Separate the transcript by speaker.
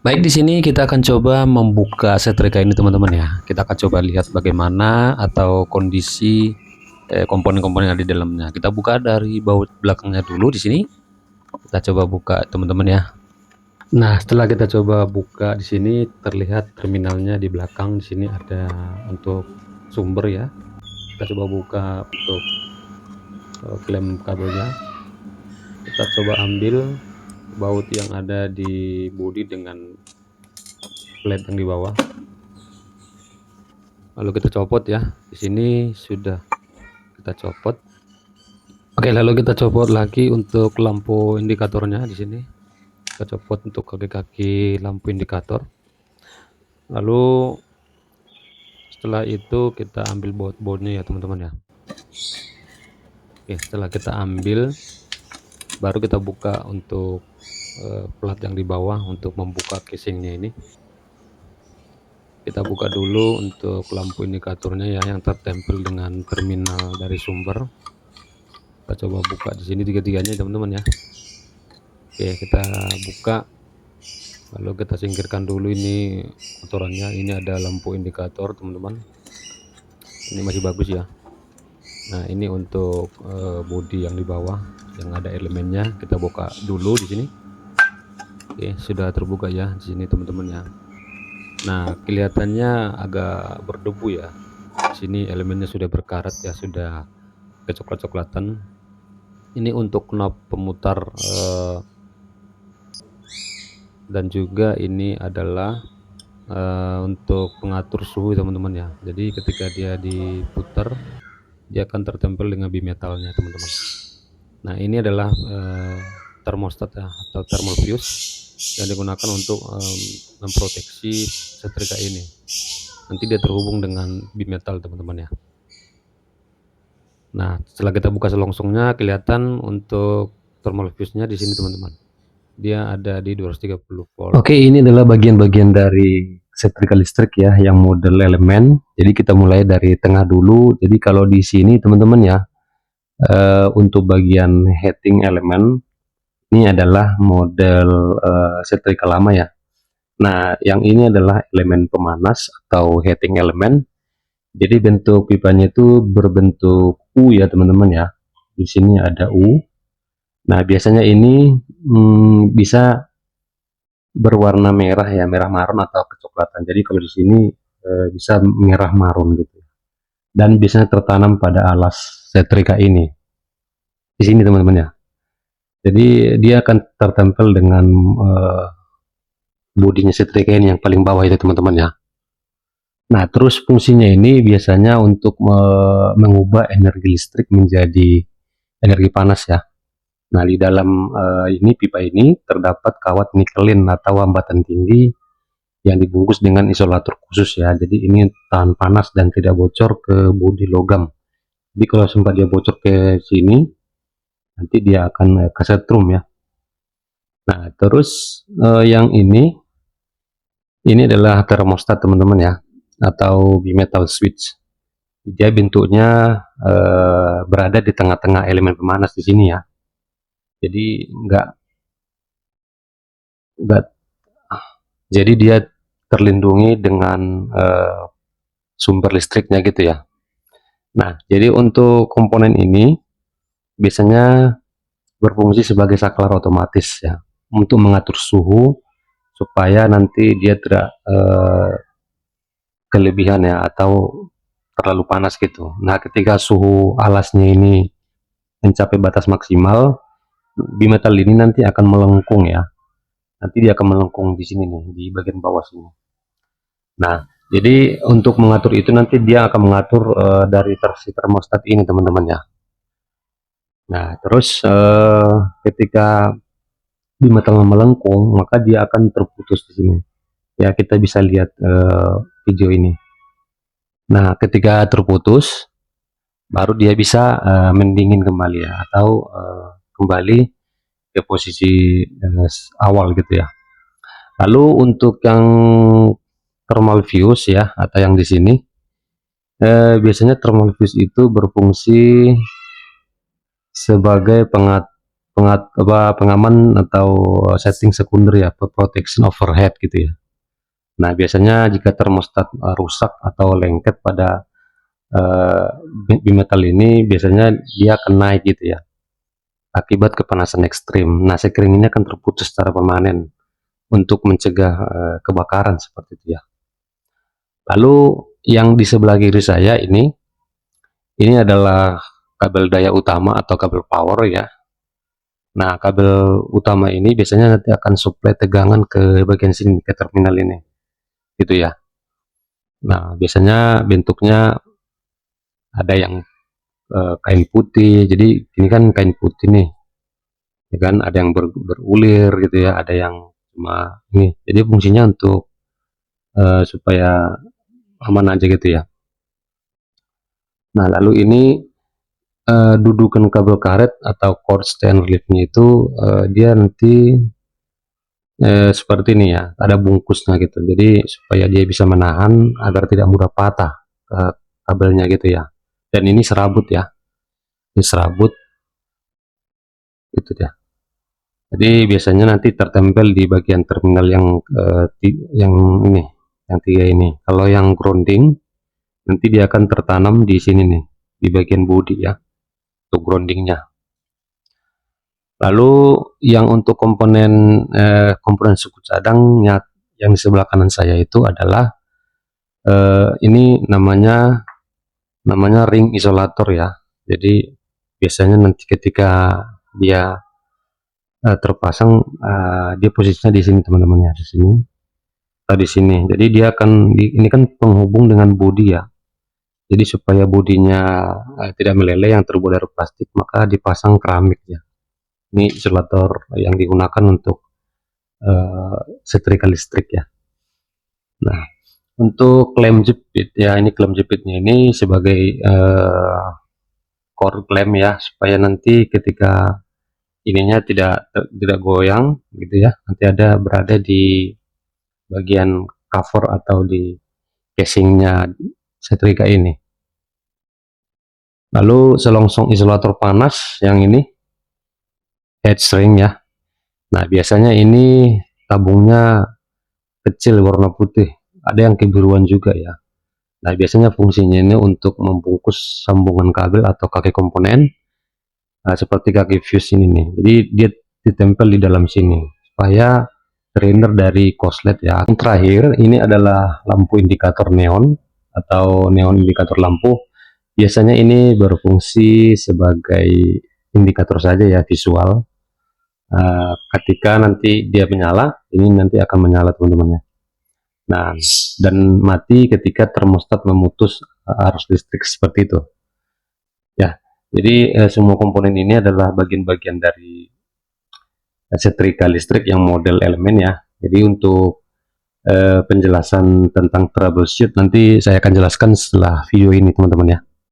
Speaker 1: Baik, di sini kita akan coba membuka setrika ini teman-teman ya. Kita akan coba lihat bagaimana atau kondisi komponen-komponen yang ada di dalamnya. Kita buka dari baut belakangnya dulu di sini. Kita coba buka teman-teman ya. Nah, setelah kita coba buka di sini terlihat terminalnya di belakang. Di sini ada untuk sumber ya. Kita coba buka untuk klem kabelnya. Kita coba ambil baut yang ada di bodi dengan plate yang di bawah. Lalu kita copot ya. Di sini sudah kita copot. Oke, lalu kita copot lagi untuk lampu indikatornya di sini. Kita copot untuk kaki-kaki lampu indikator. Lalu setelah itu kita ambil baut-bautnya ya teman-teman ya. Oke, setelah kita ambil baru kita buka untuk plat yang di bawah untuk membuka casingnya ini. Kita buka dulu untuk lampu indikatornya ya yang tertempel dengan terminal dari sumber. Kita coba buka di sini tiga-tiganya teman-teman ya. Oke, kita buka. Lalu kita singkirkan dulu ini kotorannya. Ini ada lampu indikator teman-teman. Ini masih bagus ya. Nah, ini untuk bodi yang di bawah yang ada elemennya. Kita buka dulu di sini. Oke, sudah terbuka ya di sini teman-teman ya. Nah, kelihatannya agak berdebu ya. Di sini elemennya sudah berkarat ya, sudah kecoklat-coklatan. Ini untuk knob pemutar dan juga ini adalah untuk pengatur suhu teman-teman ya. Jadi ketika dia diputar dia akan tertempel dengan bimetalnya teman-teman. Nah, ini adalah termostat ya atau thermal fuse yang digunakan untuk memproteksi setrika ini. Nanti dia terhubung dengan bimetal teman-teman ya. Nah, setelah kita buka selongsongnya kelihatan untuk thermal fuse-nya di sini teman-teman. Dia ada di 230 volt. Oke, ini adalah bagian-bagian dari setrika listrik ya yang model elemen. Jadi kita mulai dari tengah dulu. Jadi kalau di sini teman-teman ya, untuk bagian heating elemen ini adalah model setrika lama ya. Nah, yang ini adalah elemen pemanas atau heating element. Jadi bentuk pipanya itu berbentuk U ya teman-teman ya. Di sini ada U. Nah, biasanya ini bisa berwarna merah ya, merah marun atau kecoklatan. Jadi kalau di sini bisa merah marun gitu. Dan biasanya tertanam pada alas setrika ini. Di sini teman-teman ya. Jadi dia akan tertempel dengan bodinya setrika ini yang paling bawah itu teman-teman ya. Nah, terus fungsinya ini biasanya untuk mengubah energi listrik menjadi energi panas ya. Nah, di dalam ini pipa ini terdapat kawat nikelin atau hambatan tinggi yang dibungkus dengan isolator khusus ya. Jadi ini tahan panas dan tidak bocor ke bodi logam. Jadi kalau sempat dia bocor ke sini, nanti dia akan kesetrum ya. Nah, terus yang ini adalah termostat teman-teman ya, atau bimetal switch. Dia bentuknya berada di tengah-tengah elemen pemanas di sini ya. Jadi jadi dia terlindungi dengan sumber listriknya gitu ya. Nah, jadi untuk komponen ini biasanya berfungsi sebagai saklar otomatis ya, untuk mengatur suhu supaya nanti dia tidak kelebihan ya atau terlalu panas gitu. Nah, ketika suhu alasnya ini mencapai batas maksimal, bimetal ini nanti akan melengkung ya. Nanti dia akan melengkung di sini nih, di bagian bawah sini. Nah, jadi untuk mengatur itu nanti dia akan mengatur dari versi termostat ini teman-teman ya. Nah, terus ketika bimetal melengkung, maka dia akan terputus di sini. Ya, kita bisa lihat video ini. Nah, ketika terputus, baru dia bisa mendingin kembali ya, atau kembali ke posisi awal gitu ya. Lalu untuk yang thermal fuse ya, atau yang di sini, biasanya thermal fuse itu berfungsi sebagai pengatur pengaman atau setting sekunder ya, protection overhead gitu ya. Nah, biasanya jika termostat rusak atau lengket pada bimetal ini, biasanya dia akan naik gitu ya, akibat kepanasan ekstrim. Nah, sekring ini akan terputus secara permanen untuk mencegah kebakaran seperti itu ya. Lalu yang di sebelah kiri saya ini adalah kabel daya utama atau kabel power ya. Nah, kabel utama ini biasanya nanti akan suplai tegangan ke bagian sini, ke terminal ini, gitu ya. Nah, biasanya bentuknya ada yang kain putih. Jadi ini kan kain putih nih, ya kan? Ada yang berulir gitu ya, ada yang cuma ini. Jadi fungsinya untuk supaya aman aja gitu ya. Nah, lalu ini dudukan kabel karet atau cord stand reliefnya itu dia nanti seperti ini ya, ada bungkusnya gitu. Jadi supaya dia bisa menahan agar tidak mudah patah kabelnya gitu ya. Dan ini serabut ya, ini serabut gitu ya. Jadi biasanya nanti tertempel di bagian terminal yang ini, yang 3 ini. Kalau yang grounding nanti dia akan tertanam di sini nih, di bagian bodi ya, untuk groundingnya. Lalu yang untuk komponen suku cadang yang di sebelah kanan saya itu adalah ini namanya ring isolator ya. Jadi biasanya nanti ketika dia terpasang, dia posisinya di sini teman-teman ya, di sini atau di sini. Jadi dia akan ini kan penghubung dengan bodi ya. Jadi supaya bodinya tidak meleleh yang terbuat dari plastik, maka dipasang keramik ya. Ini isolator yang digunakan untuk setrika listrik ya. Nah, untuk klem jepit ya, ini klem jepitnya ini sebagai core klem ya, supaya nanti ketika ininya tidak goyang gitu ya, nanti berada di bagian cover atau di casingnya setrika ini. Lalu selongsong isolator panas yang ini head shrink ya. Nah, biasanya ini tabungnya kecil warna putih, ada yang kebiruan juga ya. Nah, biasanya fungsinya ini untuk membungkus sambungan kabel atau kaki komponen, seperti kaki fuse ini nih. Jadi dia ditempel di dalam sini supaya terhindar dari korslet ya. Yang terakhir ini adalah lampu indikator neon atau neon indikator lampu. Biasanya ini berfungsi sebagai indikator saja ya, visual. Ketika nanti dia menyala, ini nanti akan menyala teman-teman ya. Nah, dan mati ketika termostat memutus arus listrik seperti itu. Ya, jadi semua komponen ini adalah bagian-bagian dari setrika listrik yang model elemen ya. Jadi untuk penjelasan tentang troubleshoot nanti saya akan jelaskan setelah video ini teman-teman ya.